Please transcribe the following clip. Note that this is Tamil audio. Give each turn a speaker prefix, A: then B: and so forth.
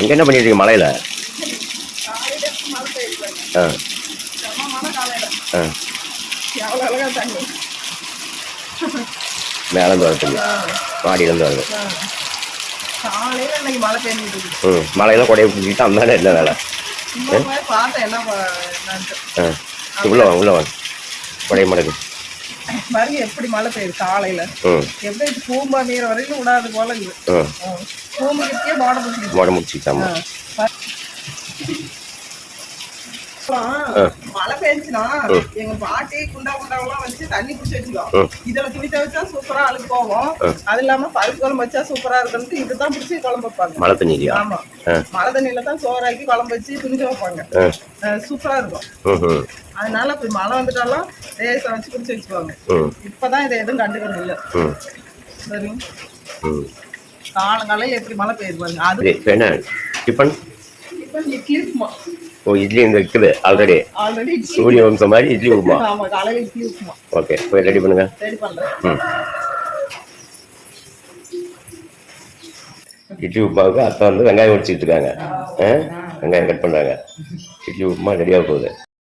A: அங்கே என்ன பண்ணிட்டு இருக்கீங்க மலையில்? ஆ ஆ மேலேருந்து வரது மாடியிலேருந்து வருது. மழையெல்லாம் கொடையை பிடிச்சிட்டு அந்த மேலே என்ன வேலை? உள்ள வாங்க உள்ள வாங்க. கொடைய மடக்கு
B: பாருங்க எப்படி மழை பெய்யுது காலையில. எப்படி பூம்பா மீற வரைக்கும் விடாது போல இருக்குது. பூமிக்கே போட முடிச்சுட்டாமா. மழை பெஞ்சுனா எங்க பாட்டி குண்டா குண்டாவெல்லாம் வச்சு தண்ணி பிடிச்சி வச்சுக்கோம். இதுல துணி துவைச்சா சூப்பரா அழுக்கு போகும். அது இல்லாம பருப்பு குழம்பு வச்சா சூப்பரா இருக்குன்னு இதுதான் பிடிச்சி குழம்பு வைப்பாங்க.
A: மழை தண்ணி
B: ஆமா மழை தண்ணியில தான் சோறாக்கி குழம்பு வச்சு துணி துவைப்பாங்க. சூப்பரா இருக்கும். அதனால இப்ப மழை வந்துட்டாலும் லேசா வச்சு பிடிச்சி வச்சுக்குவாங்க. இப்பதான் இதை எதுவும் கண்டுக்கணும் இல்ல. சரி காலங்காலையில எப்படி மழை பெய்யுது பாருங்க. அது
A: என்ன டிஃபன்?
B: இட்லி உப்புமா.
A: ஓ இட்லி இந்த இருக்குது ஆல்ரெடி சூரிய வம்சம் மாதிரி இட்லி உப்புமா.
B: ஆமா காலையில இட்லி உப்புமா.
A: ஓகே போய் ரெடி பண்ணுங்க.
B: ரெடி பண்றேன்.
A: இட்லி உப்புமாவுக்கு அத்தை வந்து வெங்காயம் உடிச்சிட்டு இருக்காங்க. வெங்காயம் கட் பண்ணுறாங்க. இட்லி உப்புமா ரெடியாக போகுது.